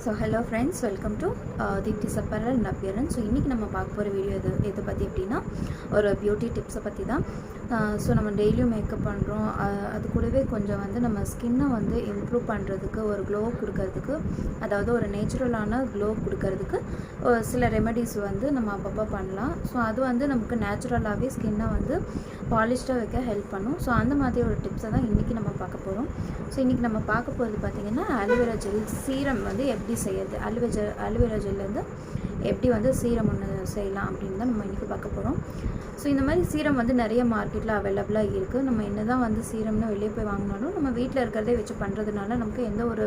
So hello friends, welcome to Deepti's Apparel Appearance. So இன்னைக்கு நம்ம பார்க்க போகிற வீடியோ எது பற்றி அப்படின்னா ஒரு பியூட்டி டிப்ஸை பற்றி தான். ஸோ நம்ம டெய்லியும் மேக்கப் பண்ணுறோம், அது கூடவே கொஞ்சம் வந்து நம்ம ஸ்கின்னை வந்து இம்ப்ரூவ் பண்ணுறதுக்கு, ஒரு க்ளோ கொடுக்கறதுக்கு, அதாவது ஒரு நேச்சுரலான க்ளோ கொடுக்கறதுக்கு சில ரெமெடிஸ் வந்து நம்ம அப்பப்போ பண்ணலாம். ஸோ அது வந்து நமக்கு நேச்சுரலாகவே ஸ்கின்னை வந்து பாலிஷ்டாக வைக்க ஹெல்ப் பண்ணும். ஸோ அந்த மாதிரி ஒரு டிப்ஸை தான் இன்றைக்கி நம்ம பார்க்க போகிறோம். ஸோ இன்றைக்கி நம்ம பார்க்க போகிறது பார்த்திங்கன்னா ஆலோவேரா ஜெல் சீரம் வந்து எப்படி செய்யறது, ஆலோவேரா ஜெல்லேருந்து எப்படி வந்து சீரம் ஒன்று செய்யலாம் அப்படின்னு தான் நம்ம இன்றைக்கி பார்க்க போகிறோம். ஸோ இந்த மாதிரி சீரம் வந்து நிறைய மார்க்கெட்டில் அவைலபிளாக இருக்குது. நம்ம என்ன தான் வந்து சீரம்னு வெளியே போய் வாங்கினாலும் நம்ம வீட்டில் இருக்கிறதே வச்சு பண்ணுறதுனால நமக்கு எந்த ஒரு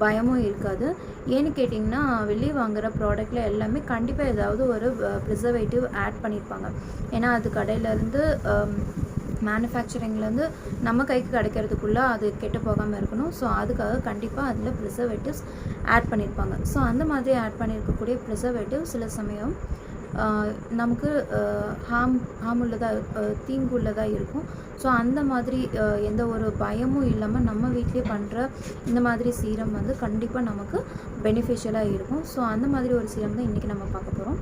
பயமும் இருக்காது. ஏன்னு கேட்டிங்கன்னா வெளியே வாங்குகிற ப்ராடக்டில் எல்லாமே கண்டிப்பாக ஏதாவது ஒரு ப்ரிசர்வேட்டிவ் ஆட் பண்ணியிருப்பாங்க. ஏன்னா அது கடையிலேருந்து மேனுஃபேக்சரிங்லேருந்து நம்ம கைக்கு கிடைக்கிறதுக்குள்ளே அது கெட்டு போகாமல் இருக்கணும். ஸோ அதுக்காக கண்டிப்பாக அதில் ப்ரிசர்வேட்டிவ்ஸ் ஆட் பண்ணியிருப்பாங்க. ஸோ அந்த மாதிரி ஆட் பண்ணியிருக்கக்கூடிய ப்ரிசர்வேட்டிவ் சில சமயம் நமக்கு ஹார்முள்ளதாக தீங்குள்ளதாக இருக்கும். ஸோ அந்த மாதிரி எந்த ஒரு பயமும் இல்லாமல் நம்ம வீட்டிலே பண்ணுற இந்த மாதிரி சீரம் வந்து கண்டிப்பாக நமக்கு பெனிஃபிஷியலாக இருக்கும். ஸோ அந்த மாதிரி ஒரு சீரம் தான் இன்றைக்கி நம்ம பார்க்க போகிறோம்.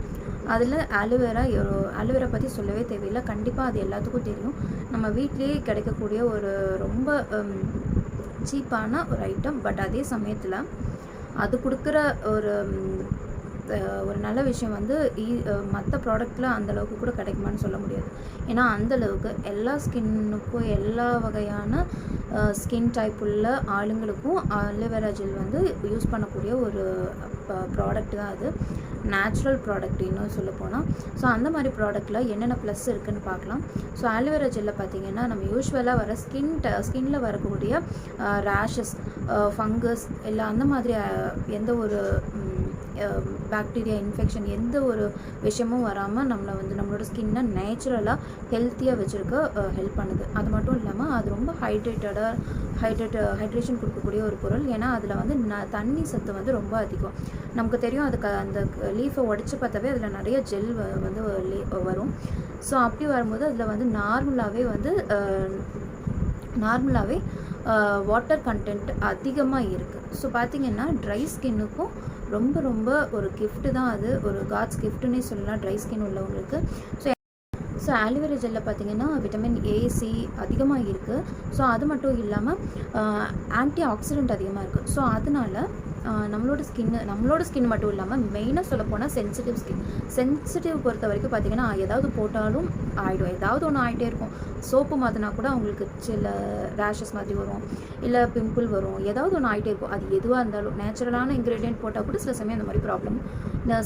அதில் ஆலோவேரா பற்றி சொல்லவே தேவையில்லை, கண்டிப்பாக அது எல்லாத்துக்கும் தெரியும். நம்ம வீட்லேயே கிடைக்கக்கூடிய ஒரு ரொம்ப சீப்பான ஒரு ஐட்டம். பட் அதே சமயத்தில் அது கொடுக்குற ஒரு நல்ல விஷயம் வந்து மற்ற ப்ராடக்டில் அந்தளவுக்கு கூட கிடைக்குமான்னு சொல்ல முடியாது. ஏன்னா அந்தளவுக்கு எல்லா ஸ்கின்னுக்கும், எல்லா வகையான ஸ்கின் டைப் உள்ள ஆளுங்களுக்கும் ஆலோவேரா ஜெல் வந்து யூஸ் பண்ணக்கூடிய ஒரு ப்ராடக்ட் தான் அது. நேச்சுரல் ப்ராடக்ட் இன்னும் சொல்ல போனால். ஸோ அந்த மாதிரி ப்ராடக்டில் என்னென்ன ப்ளஸ் இருக்குதுன்னு பார்க்கலாம். ஸோ ஆலோவேரா ஜெல்லை பார்த்திங்கன்னா நம்ம யூஸ்வலாக வர ஸ்கின்னில் வரக்கூடிய ரேஷஸ், ஃபங்கஸ் இல்லை அந்த மாதிரி எந்த ஒரு பாக்டீரியா இன்ஃபெக்ஷன் எந்த ஒரு விஷயமும் வராமல் நம்மளோட ஸ்கின்னை நேச்சுரலாக ஹெல்த்தியாக வச்சுருக்க ஹெல்ப் பண்ணுது. அது மட்டும் இல்லாமல் அது ரொம்ப ஹைட்ரேஷன் கொடுக்கக்கூடிய ஒரு பொருள். ஏன்னா அதில் வந்து தண்ணி சத்து வந்து ரொம்ப அதிகம். நமக்கு தெரியும், அதுக்கு அந்த லீஃபை உடச்சி பார்த்தாவே அதில் நிறைய ஜெல் வந்து வரும். ஸோ அப்படி வரும்போது அதில் வந்து நார்மலாகவே வாட்டர் கண்டென்ட் அதிகமாக இருக்குது. ஸோ பார்த்திங்கன்னா ட்ரை ஸ்கின்னுக்கும் ரொம்ப ரொம்ப ஒரு கிஃப்ட்டு தான் அது, ஒரு காட்ஸ் கிஃப்ட்டுன்னே சொல்லலாம் ட்ரை ஸ்கின் உள்ளவங்களுக்கு. ஸோ ஆலோவேரா ஜெல்லில் பார்த்திங்கன்னா விட்டமின் ஏ, சி அதிகமாக இருக்குது. ஸோ அது மட்டும் இல்லாமல் ஆன்டி ஆக்சிடென்ட் அதிகமாக இருக்குது. ஸோ அதனால் நம்மளோட ஸ்கின் மட்டும் இல்லாமல் மெயினாக சொல்லப்போனால் சென்சிட்டிவ் பொறுத்த வரைக்கும் பார்த்திங்கன்னா ஏதாவது போட்டாலும் ஆகிடும், ஏதாவது ஒன்று ஆகிட்டே இருக்கும். சோப்பு மாற்றினா கூட அவங்களுக்கு சில ரேஷஸ் மாதிரி வரும், இல்லை பிம்பிள் வரும், ஏதாவது ஒன்று ஆகிட்டே இருக்கும். அது எதுவாக இருந்தாலும் நேச்சுரலான இன்க்ரீடியன்ட் போட்டால் கூட சில சமயம் அந்த மாதிரி ப்ராப்ளம்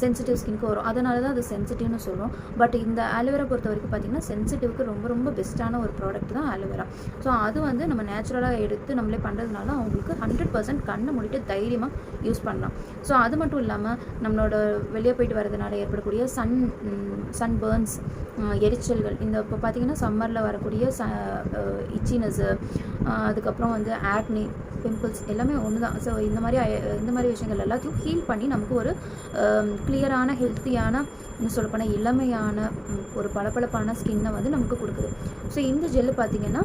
சென்சிட்டிவ் ஸ்கின்க்கு வரும். அதனால தான் அது சென்சிட்டிவ்னு சொல்கிறோம். பட் இந்த ஆலோவேரா பொறுத்த வரைக்கும் பார்த்திங்கன்னா சென்சிட்டிவ்க்கு ரொம்ப ரொம்ப பெஸ்ட்டான ஒரு ப்ராடக்ட் தான் ஆலோவேரா. ஸோ அது வந்து நம்ம நேச்சுரலாக எடுத்து நம்மளே பண்ணுறதுனால அவங்களுக்கு 100% கண்ணை மூடிட்டு தைரியமாக யூஸ் பண்ணலாம். ஸோ அது மட்டும் இல்லாமல் நம்மளோட வெளியே போயிட்டு வரதுனால ஏற்படக்கூடிய சன் பர்ன்ஸ், எரிச்சல்கள், இந்த இப்போ பார்த்திங்கன்னா சம்மரில் வரக்கூடிய இச்சினஸ்ஸு, அதுக்கப்புறம் வந்து ஆக்னி, பிம்பிள்ஸ் எல்லாமே ஒன்று தான். ஸோ இந்த மாதிரி விஷயங்கள் எல்லாத்தையும் ஹீல் பண்ணி நமக்கு ஒரு கிளியரான ஹெல்த்தியான, இன்னும் சொல்லப்போனால் இளமையான ஒரு பளபளப்பான ஸ்கின்னை வந்து நமக்கு கொடுக்குது. ஸோ இந்த ஜெல்லு பார்த்திங்கன்னா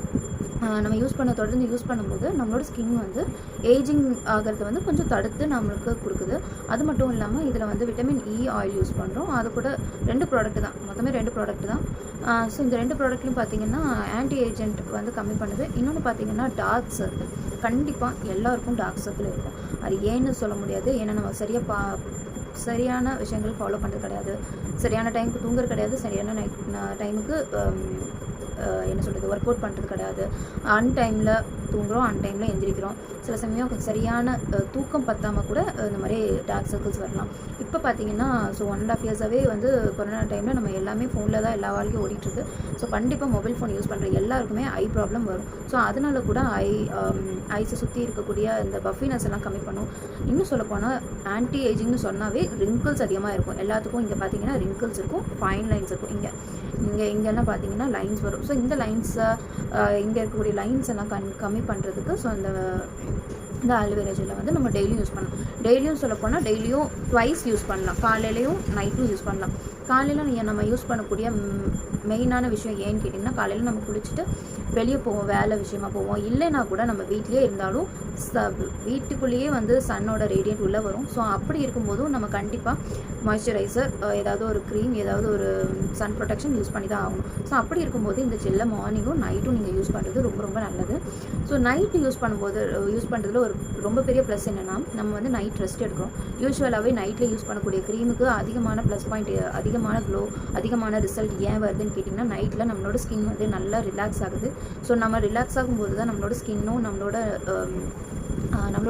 நம்ம தொடர்ந்து யூஸ் பண்ணும்போது நம்மளோட ஸ்கின் வந்து ஏஜிங் ஆகிறத வந்து கொஞ்சம் தடுத்து நம்மளுக்கு கொடுக்குது. அது மட்டும் இல்லாமல் இதில் வந்து விட்டமின் இ ஆயில் யூஸ் பண்ணுறோம். அது கூட 2 ப்ராடக்ட் தான், மொத்தமே 2 ப்ராடக்ட் தான். ஸோ இந்த 2 ப்ராடக்ட்லையும் பார்த்திங்கன்னா ஆன்டி ஏஜென்ட் வந்து கம்மி பண்ணுது. இன்னொன்று பார்த்திங்கன்னா டார்க் சர்க்கிள், கண்டிப்பாக எல்லாருக்கும் டார்க் சர்க்கிள் இருக்கும். அது ஏன்னு சொல்ல முடியாது. ஏன்னா நம்ம சரியான விஷயங்கள் ஃபாலோ பண்ணுறது கிடையாது, சரியான டைமுக்கு தூங்குறது கிடையாது, சரியான டைமுக்கு ஒர்க் அவுட் பண்ணுறது கிடையாது, அன்டைமில் தூங்குகிறோம், அன்டைமில் எந்திரிக்கிறோம். சில சமயம் சரியான தூக்கம் பற்றாமல் கூட இந்த மாதிரி டார்க் சர்க்கிள்ஸ் வரலாம். இப்போ பார்த்திங்கன்னா ஸோ 1.5 இயர்ஸாகவே வந்து கொரோனா டைமில் நம்ம எல்லாமே ஃபோனில் தான் எல்லா வாழ்க்கையும் ஓடிட்டுருக்கு. ஸோ கண்டிப்பாக மொபைல் ஃபோன் யூஸ் பண்ணுற எல்லாருக்குமே ஐ ப்ராப்ளம் வரும். ஸோ அதனால கூட ஐஸை சுற்றி இருக்கக்கூடிய இந்த பஃபினஸ் எல்லாம் கம்மி பண்ணும். இன்னும் சொல்லப்போனால் ஆன்டி ஏஜிங்னு சொன்னாவே ரிங்கிள்ஸ் அதிகமாக இருக்கும் எல்லாத்துக்கும். இங்கே பார்த்திங்கன்னா ரிங்கிள்ஸ் இருக்கும், ஃபைன் லைன்ஸ் இருக்கும். இங்கெல்லாம் பார்த்திங்கன்னா லைன்ஸ் வரும். ஸோ இந்த லைன்ஸை இங்கே இருக்கக்கூடிய லைன்ஸ் எல்லாம் கம்மி பண்ணுறதுக்கு ஸோ அந்த இந்த ஆலோவேரா ஜெல்லை வந்து நம்ம டெய்லியும் யூஸ் பண்ணலாம். டெய்லியும் சொல்லப்போனால் டெய்லியும் ட்வைஸ் யூஸ் பண்ணலாம், காலையிலையும் நைட்டும் யூஸ் பண்ணலாம். காலையில் நம்ம யூஸ் பண்ணக்கூடிய மெயினான விஷயம் ஏன்னு கேட்டிங்கன்னா, காலையில் நம்ம குளிச்சுட்டு வெளியே போவோம், வேலை விஷயமா போவோம், இல்லைன்னா கூட நம்ம வீட்லேயே இருந்தாலும் வீட்டுக்குள்ளேயே வந்து சன்னோட ரேடியன்ட் உள்ளே வரும். ஸோ அப்படி இருக்கும்போதும் நம்ம கண்டிப்பாக மாய்ஸ்சரைசர், ஏதாவது ஒரு க்ரீம், ஏதாவது ஒரு சன் ப்ரொடெக்ஷன் யூஸ் பண்ணி தான் ஆகணும். ஸோ அப்படி இருக்கும்போது இந்த ஜெல்லை மார்னிங்கும் நைட்டும் நீங்கள் யூஸ் பண்ணுறது ரொம்ப ரொம்ப நல்லது. ஸோ நைட்டு யூஸ் பண்ணுறதுல ஒரு ரொம்ப பெரிய ப்ளஸ் என்னென்னா, நம்ம வந்து நைட் ரெஸ்ட் எடுக்கிறோம். யூஸ்வலாகவே நைட்டில் யூஸ் பண்ணக்கூடிய க்ரீமுக்கு அதிகமான ப்ளஸ் பாயிண்ட், அதிகமான க்ளோ, அதிகமான ரிசல்ட் ஏன் வருதுன்னு கேட்டிங்கன்னா, நைட்டில் நம்மளோட ஸ்கின் வந்து நல்லா ரிலாக்ஸ் ஆகுது. ஸோ நம்ம ரிலாக்ஸ் ஆகும்போது தான் நம்மளோட ஸ்கின்னும் நம்மளோட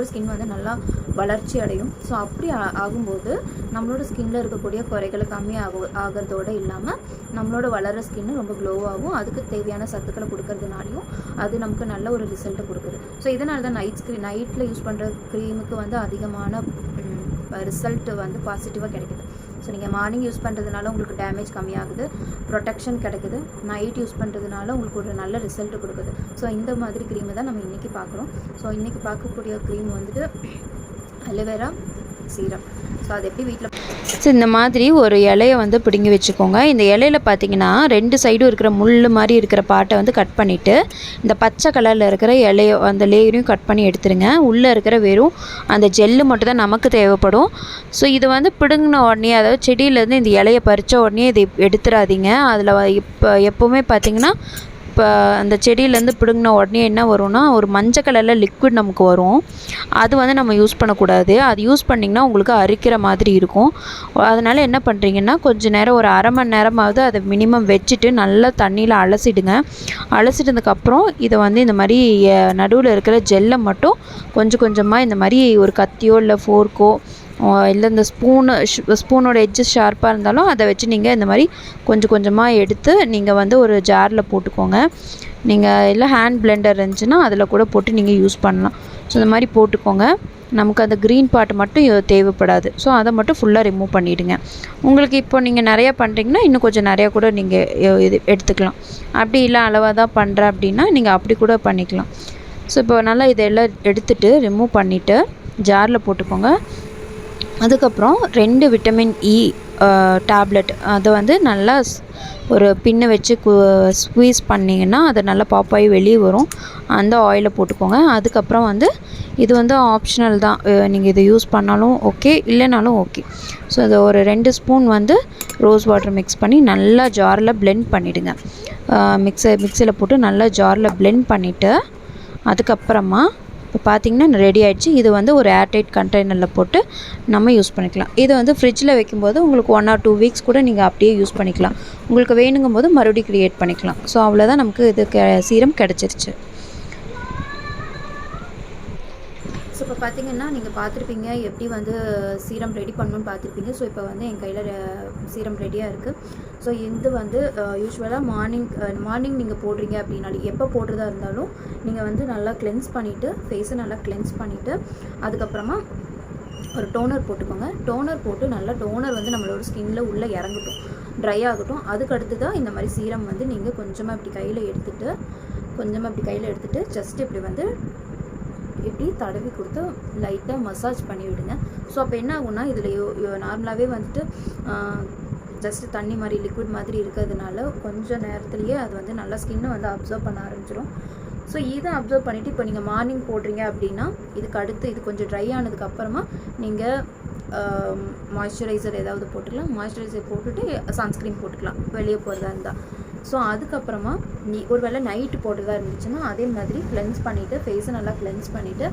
ஸ்கின் வந்து நல்லா வளர்ச்சி அடையும். ஸோ அப்படி ஆகும்போது நம்மளோட ஸ்கின்னில் இருக்கக்கூடிய குறைகளை ஆகிறதோடு இல்லாமல் நம்மளோட வளர்கிற ஸ்கின்னு ரொம்ப க்ளோவாகும். அதுக்கு தேவையான சத்துக்களை கொடுக்கறதுனாலையும் அது நமக்கு நல்ல ஒரு ரிசல்ட்டை கொடுக்குது. ஸோ இதனால தான் நைட்டில் யூஸ் பண்ணுற க்ரீமுக்கு வந்து அதிகமான ரிசல்ட் வந்து பாசிட்டிவாக கிடைக்குது. ஸோ நீங்கள் மார்னிங் யூஸ் பண்ணுறதுனால உங்களுக்கு டேமேஜ் கம்மியாகுது, ப்ரொடெக்ஷன் கிடைக்குது. நைட் யூஸ் பண்ணுறதுனால உங்களுக்கு ஒரு நல்ல ரிசல்ட் கொடுக்குது. ஸோ இந்த மாதிரி க்ரீமை தான் நம்ம இன்றைக்கி பார்க்குறோம். ஸோ இன்றைக்கி பார்க்கக்கூடிய க்ரீம் வந்துட்டு அலோவேரா சீரம். ஸோ அது எப்படி வீட்டில் இந்த மாதிரி ஒரு இலையை வந்து பிடுங்கி வச்சுக்கோங்க. இந்த இலையில பார்த்தீங்கன்னா 2 சைடும் இருக்கிற முள் மாதிரி இருக்கிற பாட்டை வந்து கட் பண்ணிவிட்டு, இந்த பச்சை கலரில் இருக்கிற இலையோ அந்த லேயரையும் கட் பண்ணி எடுத்துருங்க. உள்ளே இருக்கிற வெறும் அந்த ஜெல்லு மட்டும் தான் நமக்கு தேவைப்படும். ஸோ இது வந்து பிடுங்கின உடனே, அதாவது செடியிலேருந்து இந்த இலையை பறித்த உடனே இதை எடுத்துடாதீங்க. அதில் எப்போவுமே பார்த்திங்கன்னா, இப்போ அந்த செடியிலேருந்து பிடுங்கின உடனே என்ன வரும்னா, ஒரு மஞ்சள் கலரில் லிக்விட் நமக்கு வரும். அது வந்து நம்ம யூஸ் பண்ணக்கூடாது. அது யூஸ் பண்ணிங்கன்னா உங்களுக்கு அரிக்கிற மாதிரி இருக்கும். அதனால் என்ன பண்ணுறீங்கன்னா, கொஞ்சம் நேரம் ஒரு அரை மணி நேரமாவது அதை மினிமம் வச்சுட்டு நல்லா தண்ணியில் அலசிடுங்க. அலசிட்டதுக்கப்புறம் இதை வந்து இந்த மாதிரி நடுவில் இருக்கிற ஜெல்லை மட்டும் கொஞ்சம் கொஞ்சமாக இந்த மாதிரி ஒரு கத்தியோ இல்லை ஃபோர்க்கோ இல்லை இந்த ஸ்பூனோட எட்ஜஸ் ஷார்ப்பாக இருந்தாலும் அதை வச்சு நீங்கள் இந்த மாதிரி கொஞ்சம் கொஞ்சமாக எடுத்து நீங்கள் வந்து ஒரு ஜாரில் போட்டுக்கோங்க. நீங்கள் இல்லை ஹேண்ட் பிளெண்டர் இருந்துச்சுன்னா அதில் கூட போட்டு நீங்கள் யூஸ் பண்ணலாம். ஸோ இந்த மாதிரி போட்டுக்கோங்க. நமக்கு அந்த க்ரீன் பார்ட் மட்டும் தேவைப்படாது. ஸோ அதை மட்டும் ஃபுல்லாக ரிமூவ் பண்ணிவிடுங்க. உங்களுக்கு இப்போ நீங்கள் நிறையா பண்ணுறீங்கன்னா இன்னும் கொஞ்சம் நிறையா கூட நீங்கள் இது எடுத்துக்கலாம். அப்படி இல்லை அளவாக தான் பண்ணுறேன் அப்படின்னா நீங்கள் அப்படி கூட பண்ணிக்கலாம். ஸோ இப்போ நல்லா இதெல்லாம் எடுத்துகிட்டு ரிமூவ் பண்ணிவிட்டு ஜாரில் போட்டுக்கோங்க. அதுக்கப்புறம் 2 விட்டமின் இ டேப்லெட் அதை வந்து நல்லா ஒரு பின்னை வச்சு ஸ்குவீஸ் பண்ணிங்கன்னா அது நல்லா பாப்பாகி வெளியே வரும். அந்த ஆயிலை போட்டுக்கோங்க. அதுக்கப்புறம் வந்து இது வந்து ஆப்ஷனல் தான், நீங்கள் இதை யூஸ் பண்ணாலும் ஓகே, இல்லைனாலும் ஓகே. ஸோ அதை ஒரு 2 ஸ்பூன் வந்து ரோஸ் வாட்டர் மிக்ஸ் பண்ணி நல்லா ஜாரில் பிளெண்ட் பண்ணிவிடுங்க. மிக்சியில் போட்டு நல்லா ஜாரில் பிளெண்ட் பண்ணிவிட்டு அதுக்கப்புறமா இப்போ பார்த்திங்கன்னா ரெடி ஆகிடுச்சு. இது வந்து ஒரு ஏர்டைட் கண்டெய்னரில் போட்டு நம்ம யூஸ் பண்ணிக்கலாம். இது வந்து ஃப்ரிட்ஜில் வைக்கும்போது உங்களுக்கு 1 or 2 வீக்ஸ் கூட நீங்கள் அப்படியே யூஸ் பண்ணிக்கலாம். உங்களுக்கு வேணுங்கும் போது மறுபடியும் க்ரியேட் பண்ணிக்கலாம். ஸோ அவ்வளோதான், நமக்கு இது சீரம் கிடச்சிருச்சு. ஸோ இப்போ பார்த்திங்கன்னா நீங்கள் பார்த்துருப்பீங்க எப்படி வந்து சீரம் ரெடி பண்ணணுன்னு பார்த்துருப்பீங்க. ஸோ இப்போ வந்து என் கையில் சீரம் ரெடியாக இருக்குது. ஸோ இது வந்து யூஸ்வலாக மார்னிங் நீங்கள் போடுறீங்க அப்படின்னாலும், எப்போ போடுறதா இருந்தாலும் நீங்கள் வந்து நல்லா கிளென்ஸ் பண்ணிவிட்டு, ஃபேஸை நல்லா கிளென்ஸ் பண்ணிவிட்டு அதுக்கப்புறமா ஒரு டோனர் போட்டுக்கோங்க. டோனர் போட்டு நல்லா டோனர் வந்து நம்மளோட ஸ்கின்னில் உள்ளே இறங்கட்டும், ட்ரை ஆகட்டும். அதுக்கடுத்து தான் இந்த மாதிரி சீரம் வந்து நீங்கள் கொஞ்சமாக இப்படி கையில் எடுத்துகிட்டு ஜஸ்ட் இப்படி வந்து இப்படி தடவி கொடுத்து லைட்டாக மசாஜ் பண்ணி விடுங்க. ஸோ அப்போ என்ன ஆகும்னா, இதில் நார்மலாகவே வந்துட்டு ஜஸ்ட் தண்ணி மாதிரி லிக்விட் மாதிரி இருக்கிறதுனால கொஞ்சம் நேரத்துலேயே அது வந்து நல்லா ஸ்கின்னை வந்து அப்சர்வ் பண்ண ஆரம்பிச்சிடும். ஸோ இதை அப்சர்வ் பண்ணிவிட்டு இப்போ நீங்கள் மார்னிங் போடுறீங்க அப்படின்னா இதுக்கு அடுத்து இது கொஞ்சம் ட்ரை ஆனதுக்கப்புறமா நீங்கள் மாய்ஸ்சரைசர் ஏதாவது போட்டுக்கலாம். மாய்ஸ்சரைசர் போட்டுட்டு சன்ஸ்க்ரீன் போட்டுக்கலாம் வெளியே போகிறதா இருந்தால். ஸோ அதுக்கப்புறமா ஒரு வேளை நைட்டு போடுறதா இருந்துச்சுன்னா அதே மாதிரி கிளென்ஸ் பண்ணிவிட்டு, ஃபேஸை நல்லா கிளென்ஸ் பண்ணிவிட்டு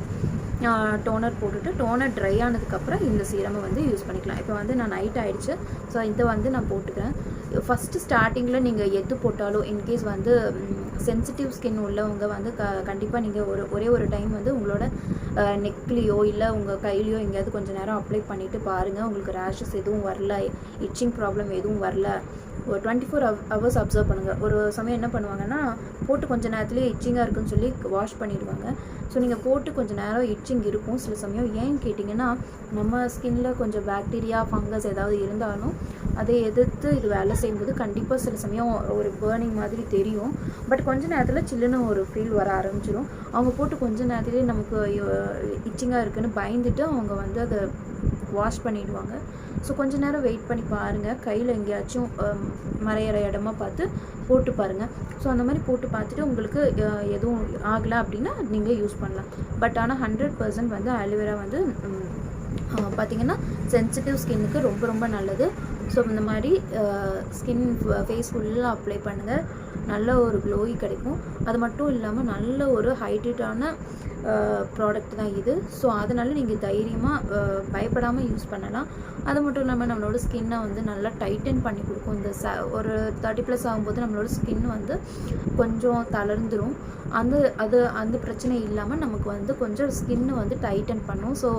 டோனர் போட்டுட்டு, டோனர் ட்ரை ஆனதுக்கப்புறம் இந்த சீரமை வந்து யூஸ் பண்ணிக்கலாம். இப்போ வந்து நான் நைட் ஆகிடுச்சு. ஸோ இதை வந்து நான் போட்டுக்கிறேன். ஃபஸ்ட்டு ஸ்டார்டிங்கில் நீங்கள் எது போட்டாலும் இன்கேஸ் வந்து சென்சிட்டிவ் ஸ்கின் உள்ளவங்க வந்து கண்டிப்பாக நீங்கள் ஒரே ஒரு டைம் வந்து உங்களோட நெக்லேயோ இல்லை உங்கள் கையிலையோ எங்கேயாவது கொஞ்சம் நேரம் அப்ளை பண்ணிவிட்டு பாருங்கள். உங்களுக்கு ரேஷஸ் எதுவும் வரல, இச்சிங் ப்ராப்ளம் எதுவும் வரல, ஒரு 24 hours அப்சர்வ் பண்ணுங்கள். ஒரு சமயம் என்ன பண்ணுவாங்கன்னா, போட்டு கொஞ்சம் நேரத்துலேயே இச்சிங்காக இருக்குன்னு சொல்லி வாஷ் பண்ணிடுவாங்க. ஸோ நீங்கள் போட்டு கொஞ்சம் நேரம் இச்சிங் இருக்கும் சில சமயம். ஏன்னு கேட்டிங்கன்னா, நம்ம ஸ்கின்னில் கொஞ்சம் பாக்டீரியா, ஃபங்கஸ் ஏதாவது இருந்தாலும் அதை எதிர்த்து இது வேலை செய்யும்போது கண்டிப்பாக சில சமயம் ஒரு பேர்னிங் மாதிரி தெரியும். பட் கொஞ்ச நேரத்தில் சில்லுன்னு ஒரு ஃபீல் வர ஆரம்பிச்சிடும். அவங்க போட்டு கொஞ்ச நேரத்துலேயே நமக்கு இச்சிங்காக இருக்குதுன்னு பயந்துட்டு அவங்க வந்து அதை வாஷ் பண்ணிவிடுவாங்க. ஸோ கொஞ்ச நேரம் வெயிட் பண்ணி பாருங்கள். கையில் எங்கேயாச்சும் மறையிற இடமா பார்த்து போட்டு பாருங்கள். ஸோ அந்த மாதிரி போட்டு பார்த்துட்டு உங்களுக்கு எதுவும் ஆகலை அப்படின்னா நீங்கள் யூஸ் பண்ணலாம். பட் ஆனால் 100% வந்து ஆலோவேரா வந்து பார்த்திங்கன்னா சென்சிட்டிவ் ஸ்கின்னுக்கு ரொம்ப ரொம்ப நல்லது. ஸோ இந்த மாதிரி ஸ்கின் ஃபேஸ் ஃபுல்லாக அப்ளை பண்ணுங்கள். நல்ல ஒரு க்ளோயி கிடைக்கும். அது மட்டும் இல்லாமல் நல்ல ஒரு ஹைட்ரேட்டான ப்ராடக்ட் தான் இது. ஸோ அதனால் நீங்கள் தைரியமாக பயப்படாமல் யூஸ் பண்ணலாம். அது மட்டும் இல்லாமல் நம்மளோட ஸ்கின்னை வந்து நல்லா டைட்டன் பண்ணி கொடுக்கும். இந்த ஒரு 30+ ஆகும்போது நம்மளோட ஸ்கின் வந்து கொஞ்சம் தளர்ந்துடும். அந்த பிரச்சனை இல்லாமல் நமக்கு வந்து கொஞ்சம் ஸ்கின்னு வந்து டைட்டன் பண்ணும். ஸோ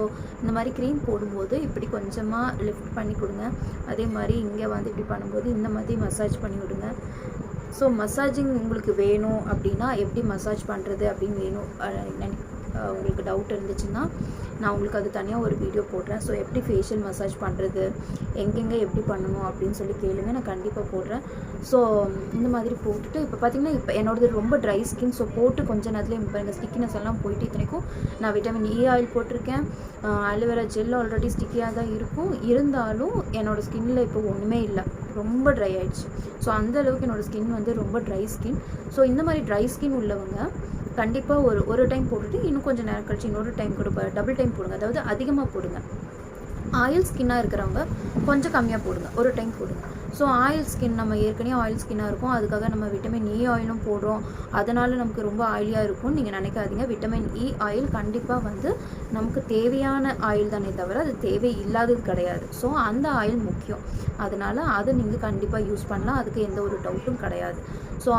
இந்த மாதிரி க்ரீம் போடும்போது இப்படி கொஞ்சமாக லிஃப்ட் பண்ணி கொடுங்க. அதே மாதிரி இங்கே வந்து இப்படி பண்ணும்போது இந்த மாதிரி மசாஜ் பண்ணி விடுங்க. ஸோ மசாஜிங் உங்களுக்கு வேணும் அப்படின்னா எப்படி மசாஜ் பண்ணுறது அப்படின்னு வேணும் உங்களுக்கு டவுட் இருந்துச்சுன்னா நான் உங்களுக்கு அது தனியாக ஒரு வீடியோ போடுறேன். ஸோ எப்படி ஃபேஷியல் மசாஜ் பண்ணுறது, எங்கெங்கே எப்படி பண்ணணும் அப்படின்னு சொல்லி கேளுங்க, நான் கண்டிப்பாக போடுறேன். ஸோ இந்த மாதிரி போட்டுட்டு இப்போ பார்த்திங்கன்னா இப்போ என்னோடது ரொம்ப ட்ரை ஸ்கின். ஸோ போட்டு கொஞ்சம் நேரத்துலேயே இப்போ எங்கள் ஸ்டிக்கினஸ் எல்லாம் போயிட்டு இத்தனைக்கும் நான் விட்டமின் இ ஆயில் போட்டிருக்கேன். ஆலோவேரா ஜெல் ஆல்ரெடி ஸ்டிக்கியாக தான் இருக்கும். இருந்தாலும் என்னோடய ஸ்கின்னில் இப்போ ஒன்றுமே இல்லை, ரொம்ப ட்ரை ஆகிடுச்சு. ஸோ அந்தளவுக்கு என்னோடய ஸ்கின் வந்து ரொம்ப ட்ரை ஸ்கின். ஸோ இந்த மாதிரி ட்ரை ஸ்கின் உள்ளவங்க கண்டிப்பாக ஒரு டைம் போட்டுட்டு இன்னும் கொஞ்சம் நேரம் கழிச்சு இன்னொரு டைம் கூட டபுள் டைம் போடுங்க. அதாவது அதிகமாக போடுங்க. ஆயில் ஸ்கின்னாக இருக்கிறவங்க கொஞ்சம் கம்மியாக போடுங்க, ஒரு டைம் போடுங்க. ஸோ ஆயில் ஸ்கின் நம்ம ஏற்கனவே ஆயில் ஸ்கின்னாக இருக்கும், அதுக்காக நம்ம விட்டமின் இ ஆயிலும் போடுறோம், அதனால் நமக்கு ரொம்ப ஆயிலியாக இருக்கும்னு நீங்கள் நினைக்காதீங்க. விட்டமின் இ ஆயில் கண்டிப்பாக வந்து நமக்கு தேவையான ஆயில் தானே தவிர அது தேவை இல்லாதது கிடையாது. ஸோ அந்த ஆயில் முக்கியம். அதனால் அதை நீங்கள் கண்டிப்பாக யூஸ் பண்ணலாம், அதுக்கு எந்த ஒரு டவுட்டும் கிடையாது. ஸோ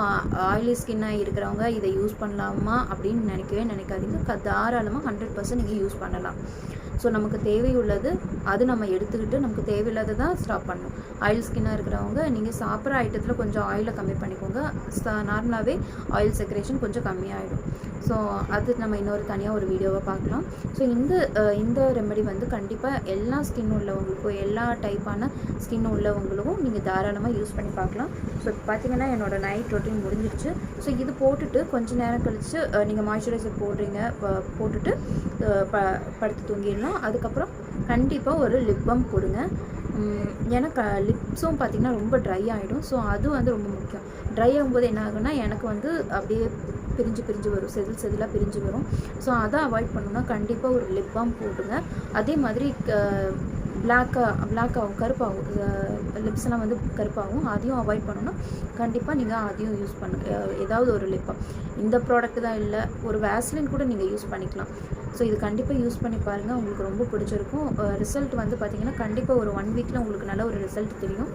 ஆயிலி ஸ்கின்னாக இருக்கிறவங்க இதை யூஸ் பண்ணலாமா அப்படின்னு நினைக்காதீங்க. தாராளமாக 100% நீங்கள் யூஸ் பண்ணலாம். ஸோ நமக்கு தேவையுள்ளது அது நம்ம எடுத்துக்கிட்டு நமக்கு தேவையில்லாத தான் ஸ்டாப் பண்ணணும். ஆயில் ஸ்கின்னாக இருக்கிறவங்க நீங்கள் சாப்பிட்ற ஐட்டத்தில் கொஞ்சம் ஆயிலை கம்மி பண்ணிக்கோங்க. நார்மலாகவே ஆயில் செக்ரேஷன் கொஞ்சம் கம்மியாகிடும். ஸோ அது நம்ம இன்னொரு தனியாக ஒரு வீடியோவை பார்க்கலாம். ஸோ இந்த ரெமெடி வந்து கண்டிப்பாக எல்லா ஸ்கின் உள்ளவங்களுக்கும் எல்லா டைப்பான ஸ்கின் உள்ளவங்களுக்கும் நீங்கள் தாராளமாக யூஸ் பண்ணி பார்க்கலாம். ஸோ இப்போ பார்த்தீங்கன்னா என்னோடய நைட் ரொட்டீன் முடிஞ்சிருச்சு. ஸோ இது போட்டுட்டு கொஞ்சம் நேரம் கழித்து நீங்கள் மாய்ஸ்சரைசர் போட்டுட்டு படுத்து தூங்கிடலாம். அதுக்கப்புறம் கண்டிப்பாக ஒரு லிப் பாம் போடுங்க. ஏன்னா லிப்ஸும் பார்த்திங்கன்னா ரொம்ப ட்ரை ஆகிடும். ஸோ அது வந்து ரொம்ப முக்கியம். ட்ரை ஆகும்போது என்ன ஆகுன்னா எனக்கு வந்து அப்படியே பிரிஞ்சு வரும், செதிலாக பிரிஞ்சு வரும். ஸோ அதை அவாய்ட் பண்ணணுன்னா கண்டிப்பாக ஒரு லிப் பாம் போடுங்க. அதே மாதிரி பிளாக் ஆகும், கருப்பாகும், லிப்ஸ்லாம் வந்து கருப்பாகும். அதையும் அவாய்ட் பண்ணணும்னா கண்டிப்பாக நீங்கள் அதையும் யூஸ் பண்ணுங்கள். ஏதாவது ஒரு லிப் பாம், இந்த ப்ராடக்ட் தான் இல்லை, ஒரு வேஸ்லின் கூட நீங்கள் யூஸ் பண்ணிக்கலாம். ஸோ இது கண்டிப்பாக யூஸ் பண்ணி பாருங்கள், உங்களுக்கு ரொம்ப பிடிச்சிருக்கும். ரிசல்ட் வந்து பார்த்திங்கன்னா கண்டிப்பாக ஒரு 1 வீக்கில் உங்களுக்கு நல்ல ஒரு ரிசல்ட் தெரியும்.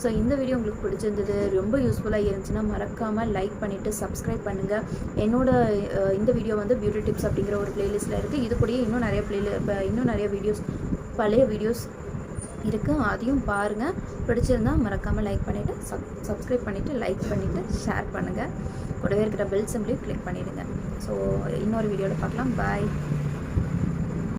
ஸோ இந்த வீடியோ உங்களுக்கு பிடிச்சிருந்தது, ரொம்ப யூஸ்ஃபுல்லாக இருந்துச்சுன்னா மறக்காமல் லைக் பண்ணிவிட்டு சப்ஸ்கிரைப் பண்ணுங்கள். இந்த வீடியோ வந்து பியூட்டி டிப்ஸ் அப்படிங்கிற ஒரு ப்ளேலிஸ்ட்டில் இருக்குது. இது கூடயே இன்னும் நிறைய வீடியோஸ், பழைய வீடியோஸ் இருக்குது, அதையும் பாருங்கள். பிடிச்சிருந்தால் மறக்காமல் லைக் பண்ணிவிட்டு சப்ஸ்கிரைப் பண்ணிவிட்டு லைக் பண்ணிவிட்டு ஷேர் பண்ணுங்கள். கூடவே இருக்கிற பெல் சிம்பிளையும் கிளிக் பண்ணிவிடுங்க. ஸோ இன்னொரு வீடியோவில் பார்க்கலாம். பாய்.